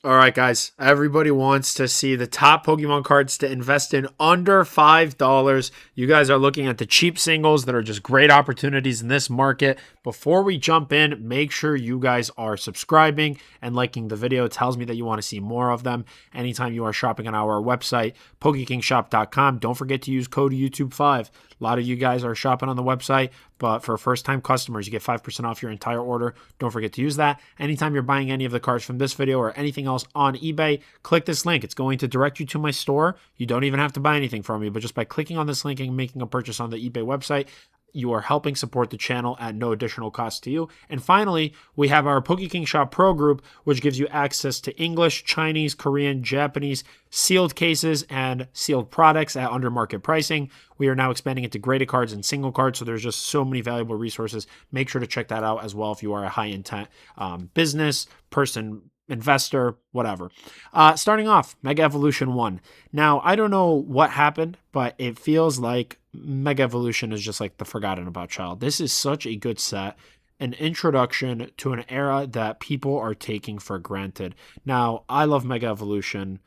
All right, guys. Everybody wants to see the top Pokemon cards to invest in under $5. You guys are looking at the cheap singles that are just great opportunities in this market. Before we jump in, make sure you guys are subscribing and liking the video. It tells me that you want to see more of them. Anytime you are shopping on our website, PokeKingShop.com, don't forget to use code YouTube5. A lot of you guys are shopping on the website, but for first-time customers, you get 5% off your entire order. Don't forget to use that. Anytime you're buying any of the cards from this video or anything else on eBay, click this link. It's going to direct you to my store. You don't even have to buy anything from me, but just by clicking on this link and making a purchase on the eBay website, you are helping support the channel at no additional cost to you. And finally, we have our PokeKingShop Pro group, which gives you access to English, Chinese, Korean, Japanese, sealed cases, and sealed products at under market pricing. We are now expanding into graded cards and single cards, so there's just so many valuable resources. Make sure to check that out as well if you are a high intent business person, investor, whatever. Starting off, Mega Evolution 1. Now, I don't know what happened, but it feels like Mega Evolution is just like the forgotten about child. This is such a good set, an introduction to an era that people are taking for granted. Now, I love Mega Evolution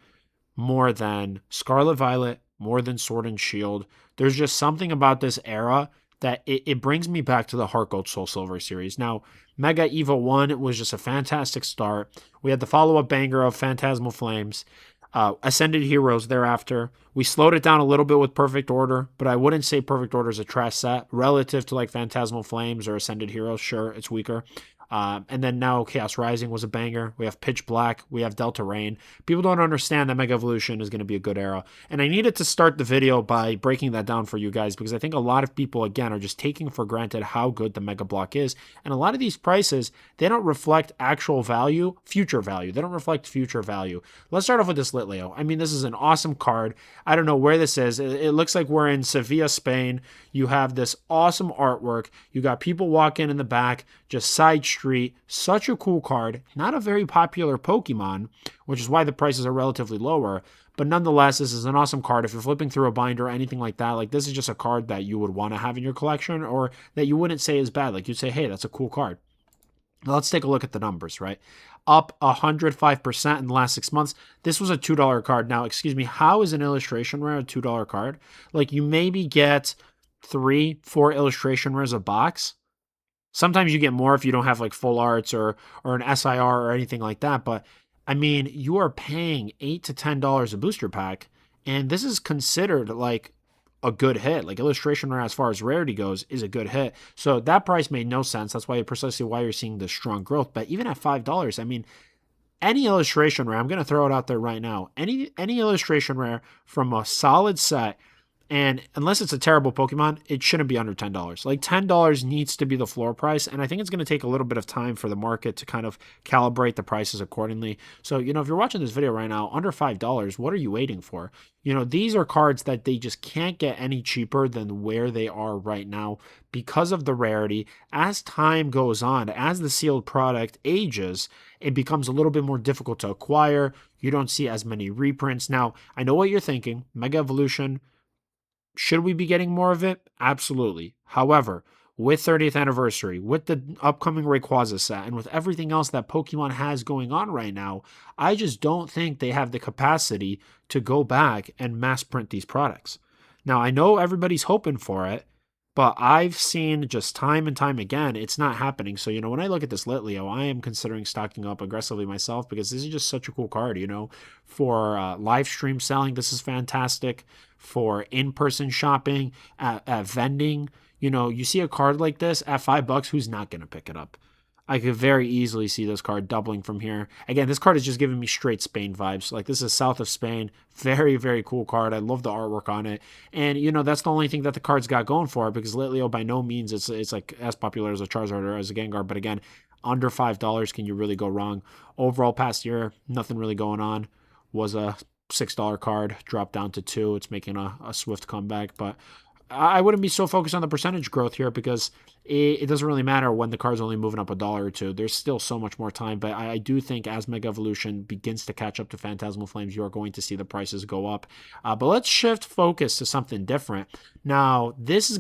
more than Scarlet Violet, more than Sword and Shield. There's just something about this era that it brings me back to the Heart Gold Soul Silver series. Now, Mega Evo 1 was just a fantastic start. We had the follow-up banger of Phantasmal Flames, Ascended Heroes thereafter. We slowed it down a little bit with Perfect Order, but I wouldn't say Perfect Order is a trash set relative to like Phantasmal Flames or Ascended Heroes. Sure, it's weaker. And then now Chaos Rising was a banger. We have Pitch Black. We have Delta Rain. People don't understand that Mega Evolution is going to be a good era. And I needed to start the video by breaking that down for you guys because I think a lot of people, again, are just taking for granted how good the Mega Block is. And a lot of these prices, they don't reflect actual value, future value. They don't reflect future value. Let's start off with this Litleo. I mean, this is an awesome card. I don't know where this is. It looks like we're in Sevilla, Spain. You have this awesome artwork. You got people walking in the back, just side street. Such a cool card. Not a very popular Pokemon, which is why the prices are relatively lower. But nonetheless, this is an awesome card. If you're flipping through a binder or anything like that, like this is just a card that you would want to have in your collection or that you wouldn't say is bad. Like you'd say, hey, that's a cool card. Now let's take a look at the numbers, right? Up 105% in the last 6 months. This was a $2 card. Now, excuse me, how is an illustration rare a $2 card? Like you maybe get 3-4 illustration rares a box. Sometimes you get more if you don't have like full arts or an SIR or anything like that. But I mean, you are paying $8 to $10 a booster pack, and this is considered like a good hit. Like illustration rare as far as rarity goes is a good hit. So that price made no sense. That's why precisely why you're seeing the strong growth. But even at $5, I mean, any illustration rare, I'm going to throw it out there right now. Any illustration rare from a solid set, and unless it's a terrible Pokemon, it shouldn't be under $10. Like $10 needs to be the floor price. And I think it's going to take a little bit of time for the market to kind of calibrate the prices accordingly. So, if you're watching this video right now, under $5, what are you waiting for? These are cards that they just can't get any cheaper than where they are right now because of the rarity. As time goes on, as the sealed product ages, it becomes a little bit more difficult to acquire. You don't see as many reprints. Now, I know what you're thinking. Mega Evolution, should we be getting more of it? Absolutely. However, with 30th anniversary, with the upcoming Rayquaza set, and with everything else that Pokemon has going on right now, I just don't think they have the capacity to go back and mass print these products. Now, I know everybody's hoping for it, but I've seen just time and time again, it's not happening. So, when I look at this Litleo, I am considering stocking up aggressively myself because this is just such a cool card, For live stream selling, this is fantastic. For in-person shopping, at vending, you see a card like this at $5, who's not going to pick it up? I could very easily see this card doubling from here. Again, this card is just giving me straight Spain vibes. Like this is south of Spain. Very, very cool card. I love the artwork on it. And, that's the only thing that the card's got going for it because Litleo by no means it's like as popular as a Charizard or as a Gengar. But again, under $5, can you really go wrong? Overall past year, nothing really going on. Was a $6 card, dropped down to $2. It's making a swift comeback. But I wouldn't be so focused on the percentage growth here because it doesn't really matter when the card's only moving up $1 or $2. There's still so much more time, but I do think as Mega Evolution begins to catch up to Phantasmal Flames, you are going to see the prices go up. But let's shift focus to something different. Now, this is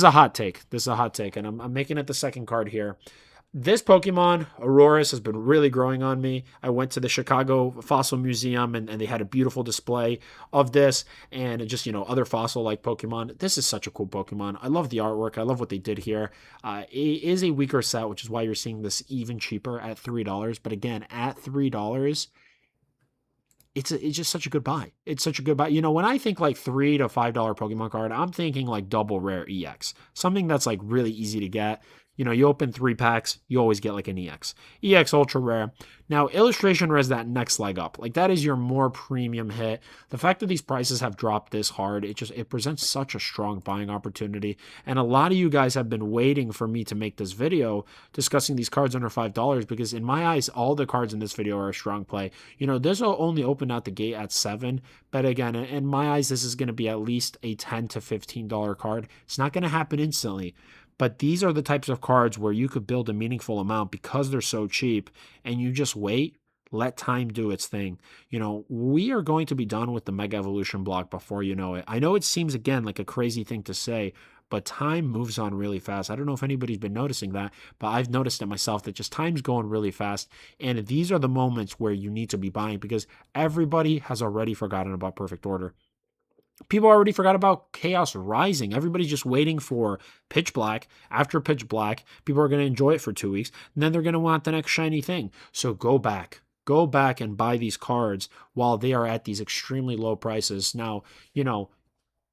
a hot take. This is a hot take, and I'm making it the second card here. This Pokemon, Aurorus, has been really growing on me. I went to the Chicago Fossil Museum and they had a beautiful display of this and just, other fossil like Pokemon. This is such a cool Pokemon. I love the artwork. I love what they did here. It is a weaker set, which is why you're seeing this even cheaper at $3. But again, at $3, it's just such a good buy. It's such a good buy. When I think like $3 to $5 Pokemon card, I'm thinking like double rare EX, something that's like really easy to get. You open 3 packs, you always get like an EX. EX ultra rare. Now, illustration rare is that next leg up. Like that is your more premium hit. The fact that these prices have dropped this hard, it presents such a strong buying opportunity. And a lot of you guys have been waiting for me to make this video discussing these cards under $5 because in my eyes, all the cards in this video are a strong play. This will only open out the gate at $7, but again, in my eyes, this is going to be at least a $10 to $15 card. It's not going to happen instantly. But these are the types of cards where you could build a meaningful amount because they're so cheap and you just wait, let time do its thing. We are going to be done with the Mega Evolution block before you know it. I know it seems, again, like a crazy thing to say, but time moves on really fast. I don't know if anybody's been noticing that, but I've noticed it myself that just time's going really fast. And these are the moments where you need to be buying because everybody has already forgotten about Perfect Order. People already forgot about Chaos Rising. Everybody's just waiting for Pitch Black. After Pitch Black, people are going to enjoy it for 2 weeks, and then they're going to want the next shiny thing. So go back. Go back and buy these cards while they are at these extremely low prices. Now,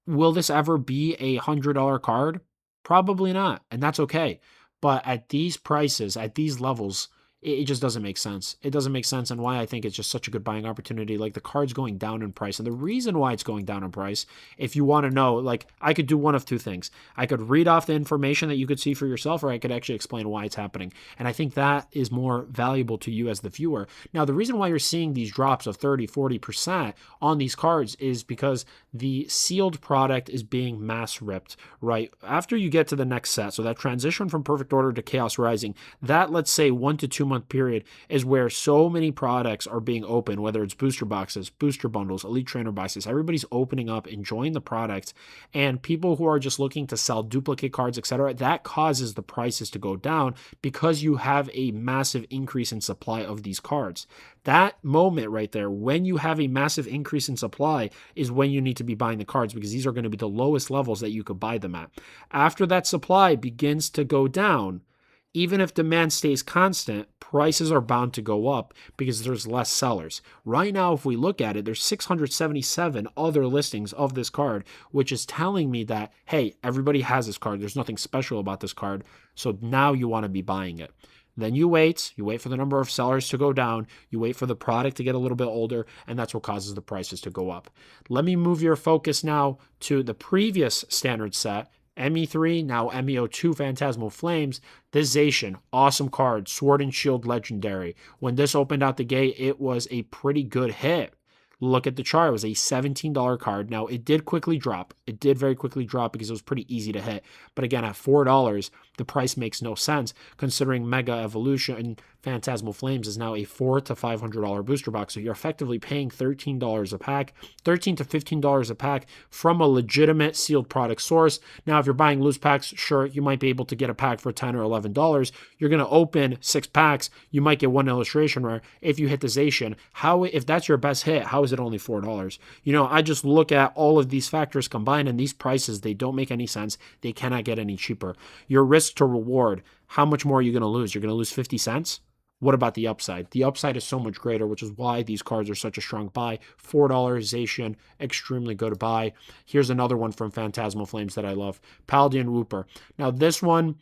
will this ever be a $100 card? Probably not, and that's okay. But at these prices, at these levels, it just doesn't make sense. It doesn't make sense, and why I think it's just such a good buying opportunity. Like the card's going down in price, and the reason why it's going down in price, if you want to know, like I could do one of two things. I could read off the information that you could see for yourself, or I could actually explain why it's happening. And I think that is more valuable to you as the viewer. Now, the reason why you're seeing these drops of 30, 40% on these cards is because the sealed product is being mass ripped, right? After you get to the next set, so that transition from Perfect Order to Chaos Rising, that, let's say, 1 to 2 month period is where so many products are being opened, whether it's booster boxes, booster bundles, elite trainer boxes. Everybody's opening up, enjoying the product, and people who are just looking to sell duplicate cards, etc., that causes the prices to go down because you have a massive increase in supply of these cards. That moment right there, when you have a massive increase in supply, is when you need to be buying the cards because these are going to be the lowest levels that you could buy them at. After that supply begins to go down, even if demand stays constant, prices are bound to go up because there's less sellers. Right now, if we look at it, there's 677 other listings of this card, which is telling me that, hey, everybody has this card. There's nothing special about this card. So now you want to be buying it. Then you wait for the number of sellers to go down, you wait for the product to get a little bit older, and that's what causes the prices to go up. Let me move your focus now to the previous standard set, ME3, now MEO2 Fantasmal Flames. This Zacian, awesome card, Sword and Shield Legendary. When this opened out the gate, it was a pretty good hit. Look at the chart. It was a $17 card. Now, it did quickly drop. It did very quickly drop because it was pretty easy to hit. But again, at $4, the price makes no sense considering Mega Evolution and Phantasmal Flames is now a $400 to $500 booster box. So you're effectively paying $13 a pack, $13 to $15 a pack from a legitimate sealed product source. Now, if you're buying loose packs, sure, you might be able to get a pack for $10 or $11. You're going to open 6 packs. You might get 1 illustration rare. If you hit the Zacian, if that's your best hit, how is it only $4? I just look at all of these factors combined, and these prices, they don't make any sense. They cannot get any cheaper. Your risk to reward, how much more are you going to lose? You're going to lose 50 cents? What about the upside? The upside is so much greater, which is why these cards are such a strong buy. $4 Zacian, extremely good buy. Here's another one from Phantasmal Flames that I love. Paldean Wooper. Now this one,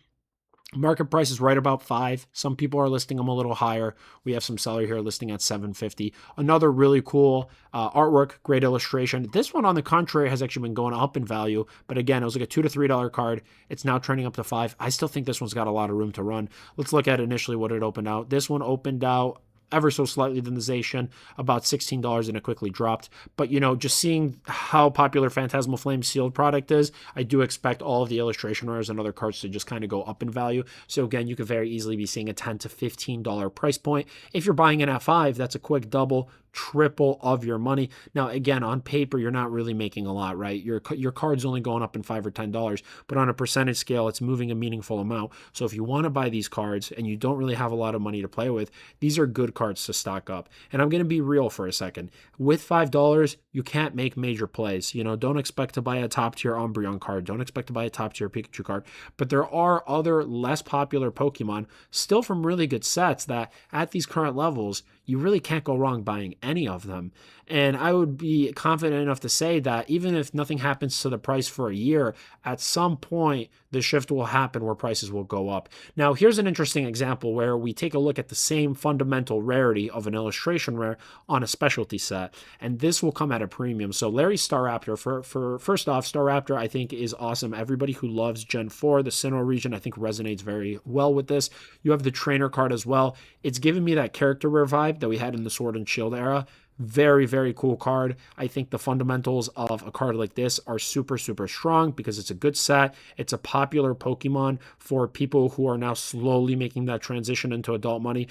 market price is right about $5. Some people are listing them a little higher. We have some seller here listing at $7.50. Another really cool artwork, great illustration. This one, on the contrary, has actually been going up in value. But again, it was like a $2 to $3 card. It's now trending up to $5. I still think this one's got a lot of room to run. Let's look at initially what it opened out. This one opened out ever so slightly than the Zacian, about $16, and it quickly dropped. But, just seeing how popular Phantasmal Flame sealed product is, I do expect all of the illustration rares and other cards to just kind of go up in value. So again, you could very easily be seeing a $10 to $15 price point. If you're buying it at $5, that's a quick double. triple of your money. Now, again, on paper, you're not really making a lot, right? Your card's only going up in $5 or $10, but on a percentage scale, it's moving a meaningful amount. So if you want to buy these cards and you don't really have a lot of money to play with, these are good cards to stock up. And I'm going to be real for a second. With $5, you can't make major plays. Don't expect to buy a top tier Umbreon card. Don't expect to buy a top tier Pikachu card. But there are other less popular Pokemon, still from really good sets, that at these current levels, you really can't go wrong buying any of them. And I would be confident enough to say that even if nothing happens to the price for a year, at some point the shift will happen where prices will go up. Now, here's an interesting example where we take a look at the same fundamental rarity of an illustration rare on a specialty set, and this will come at a premium. So Larry's Staraptor, for first off, Staraptor I think is awesome. Everybody who loves Gen 4, the Sinnoh region, I think resonates very well with this. You have the trainer card as well. It's giving me that character rare vibe that we had in the Sword and Shield era. Very, very cool card. I think the fundamentals of a card like this are super, super strong because it's a good set. It's a popular Pokemon for people who are now slowly making that transition into adult money.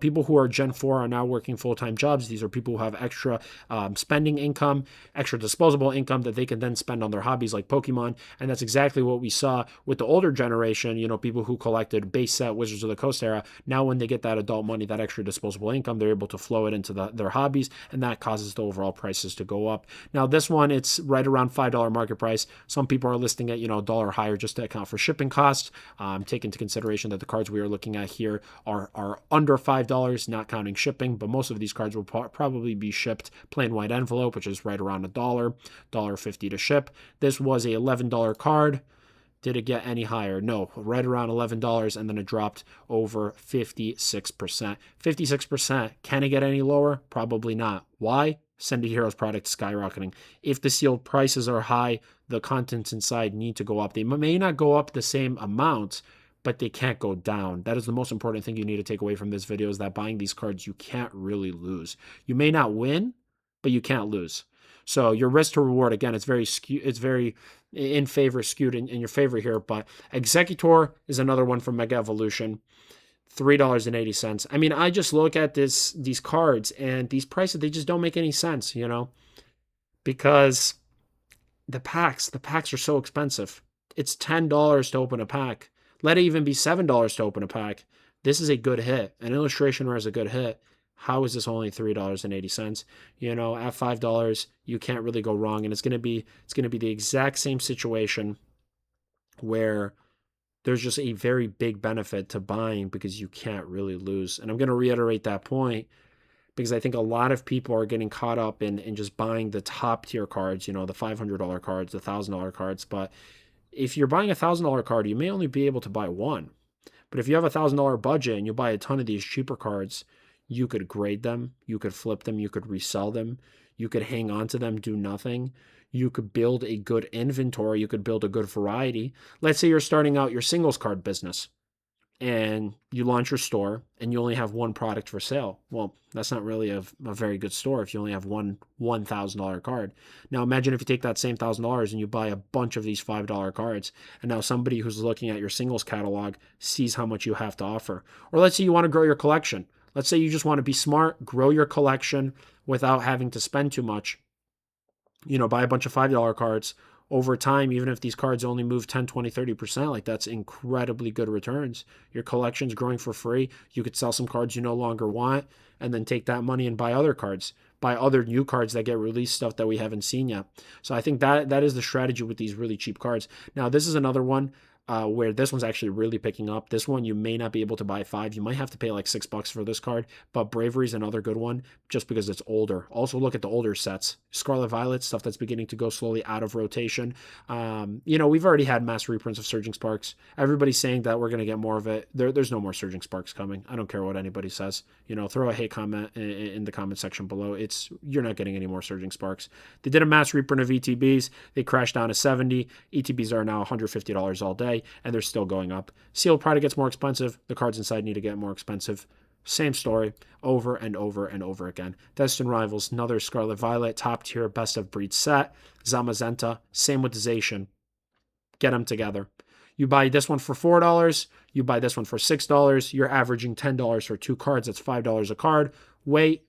People who are Gen 4 are now working full-time jobs. These are people who have extra spending income, extra disposable income that they can then spend on their hobbies like Pokemon. And that's exactly what we saw with the older generation, people who collected base set Wizards of the Coast era. Now when they get that adult money, that extra disposable income, they're able to flow it into their hobbies, and that causes the overall prices to go up. Now, this one, it's right around $5 market price. Some people are listing it, a dollar higher just to account for shipping costs. Take into consideration that the cards we are looking at here are under $5, not counting shipping, but most of these cards will probably be shipped plain white envelope, which is right around $1.50 to ship. This was a $11 card. Did it get any higher? No, right around $11, and then it dropped over 56%. 56%. Can it get any lower? Probably not. Why? Send a Heroes product skyrocketing. If the sealed prices are high, the contents inside need to go up. They may not go up the same amount, but they can't go down. That is the most important thing you need to take away from this video, is that buying these cards, you can't really lose. You may not win, but you can't lose. So your risk to reward, again, it's very skewed. It's very in favor, skewed in your favor here. But Executor is another one from Mega Evolution, $3.80. I mean, I just look at these cards and these prices, they just don't make any sense, because the packs are so expensive. It's $10 to open a pack. Let it even be $7 to open a pack. This is a good hit. An illustration rare is a good hit. How is this only $3.80? At $5, you can't really go wrong. And it's gonna be the exact same situation where there's just a very big benefit to buying because you can't really lose. And I'm gonna reiterate that point because I think a lot of people are getting caught up in just buying the top tier cards, the $500 cards, the $1,000 cards. But if you're buying a $1,000 card, you may only be able to buy one. But if you have a $1,000 budget and you buy a ton of these cheaper cards, you could grade them, you could flip them, you could resell them, you could hang on to them, do nothing. You could build a good inventory, you could build a good variety. Let's say you're starting out your singles card business and you launch your store and you only have one product for sale. Well, that's not really a very good store if you only have one $1,000 card. Now imagine if you take that same $1,000 and you buy a bunch of these $5 cards, and now somebody who's looking at your singles catalog sees how much you have to offer. Or let's say you want to grow your collection. Let's say you just want to be smart, grow your collection without having to spend too much. Buy a bunch of $5 cards. Over time, even if these cards only move 10, 20, 30%, like that's incredibly good returns. Your collection's growing for free. You could sell some cards you no longer want and then take that money and buy other cards, buy other new cards that get released, stuff that we haven't seen yet. So I think that is the strategy with these really cheap cards. Now, this is another one where this one's actually really picking up. This one, you may not be able to buy 5. You might have to pay like $6 for this card, but Bravery's another good one just because it's older. Also look at the older sets. Scarlet Violet, stuff that's beginning to go slowly out of rotation. We've already had mass reprints of Surging Sparks. Everybody's saying that we're going to get more of it. There's no more Surging Sparks coming. I don't care what anybody says. Throw a hate comment in the comment section below. You're not getting any more Surging Sparks. They did a mass reprint of ETBs. They crashed down to 70. ETBs are now $150 all day, and they're still going up. Sealed product gets more expensive. The cards inside need to get more expensive. Same story over and over and over again. Destined Rivals, another Scarlet Violet, top tier, best of breed set. Zamazenta, same with Zacian. Get them together. You buy this one for $4. You buy this one for $6. You're averaging $10 for 2 cards. That's $5 a card. Wait,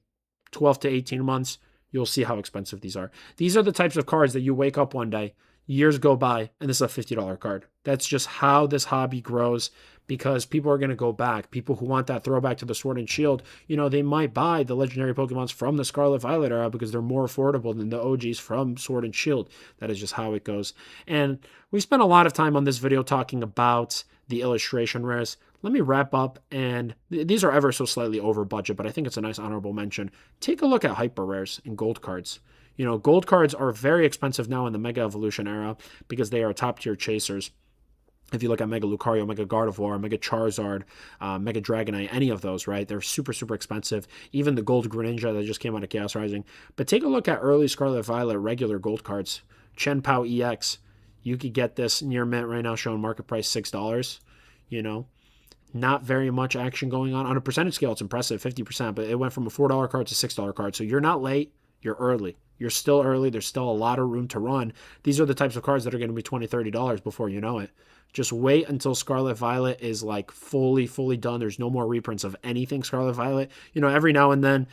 12 to 18 months, you'll see how expensive these are. These are the types of cards that you wake up one day, years go by, and this is a $50 card. That's just how this hobby grows, because people are going to go back. People who want that throwback to the Sword and Shield, they might buy the legendary Pokemons from the Scarlet Violet era because they're more affordable than the OGs from Sword and Shield. That is just how it goes. And we spent a lot of time on this video talking about the illustration rares. Let me wrap up, and these are ever so slightly over budget, but I think it's a nice honorable mention. Take a look at hyper rares and gold cards. Gold cards are very expensive now in the Mega Evolution era because they are top tier chasers. If you look at Mega Lucario, Mega Gardevoir, Mega Charizard, Mega Dragonite, any of those, right? They're super, super expensive. Even the Gold Greninja that just came out of Chaos Rising. But take a look at early Scarlet Violet regular gold cards. Chen Pao EX. You could get this near mint right now, showing market price $6. Not very much action going on. On a percentage scale, it's impressive, 50%, but it went from a $4 card to $6 card. So you're not late, you're early. You're still early. There's still a lot of room to run. These are the types of cards that are going to be $20, $30 before you know it. Just wait until Scarlet Violet is like fully done. There's no more reprints of anything Scarlet Violet. Every now and then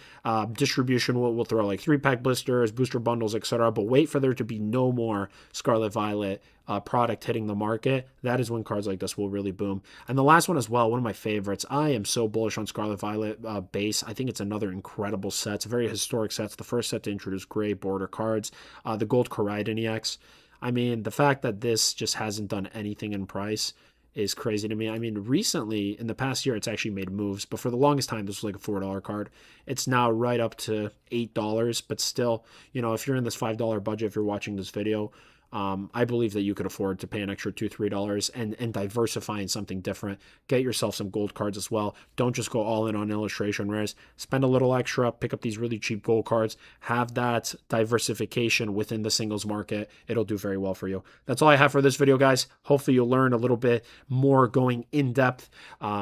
distribution will throw like 3-pack blisters, booster bundles, etc. But wait for there to be no more Scarlet Violet product hitting the market. That is when cards like this will really boom. And the last one as well, one of my favorites. I am so bullish on Scarlet Violet base. I think it's another incredible set. It's a very historic set. It's the first set to introduce gray border cards. The Gold Koraidon EX. I mean, the fact that this just hasn't done anything in price is crazy to me. I mean, recently, in the past year, it's actually made moves, but for the longest time, this was like a $4 card. It's now right up to $8, but still, if you're in this $5 budget, if you're watching this video, I believe that you could afford to pay an extra $2, $3 and diversify in something different. Get yourself some gold cards as well. Don't just go all in on illustration rares. Spend a little extra, pick up these really cheap gold cards, have that diversification within the singles market. It'll do very well for you. That's all I have for this video, guys. Hopefully you'll learn a little bit more going in depth.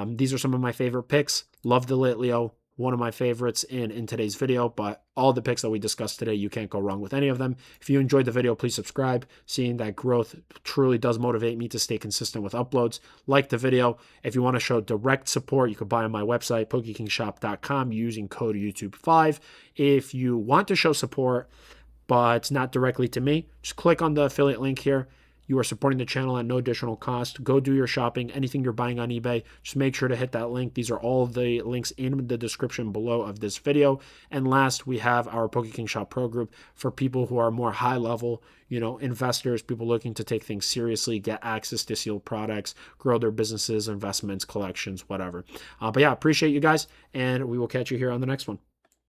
These are some of my favorite picks. Love the Litleo. One of my favorites in today's video, but all the picks that we discussed today, you can't go wrong with any of them. If you enjoyed the video, please subscribe. Seeing that growth truly does motivate me to stay consistent with uploads. Like the video. If you want to show direct support, you can buy on my website, PokeKingShop.com, using code YouTube5. If you want to show support, but not directly to me, just click on the affiliate link here. You are supporting the channel at no additional cost. Go do your shopping. Anything you're buying on eBay, just make sure to hit that link. These are all of the links in the description below of this video. And last, we have our PokeKingShop Pro group for people who are more high level, investors, people looking to take things seriously, get access to sealed products, grow their businesses, investments, collections, whatever. But yeah, appreciate you guys, and we will catch you here on the next one.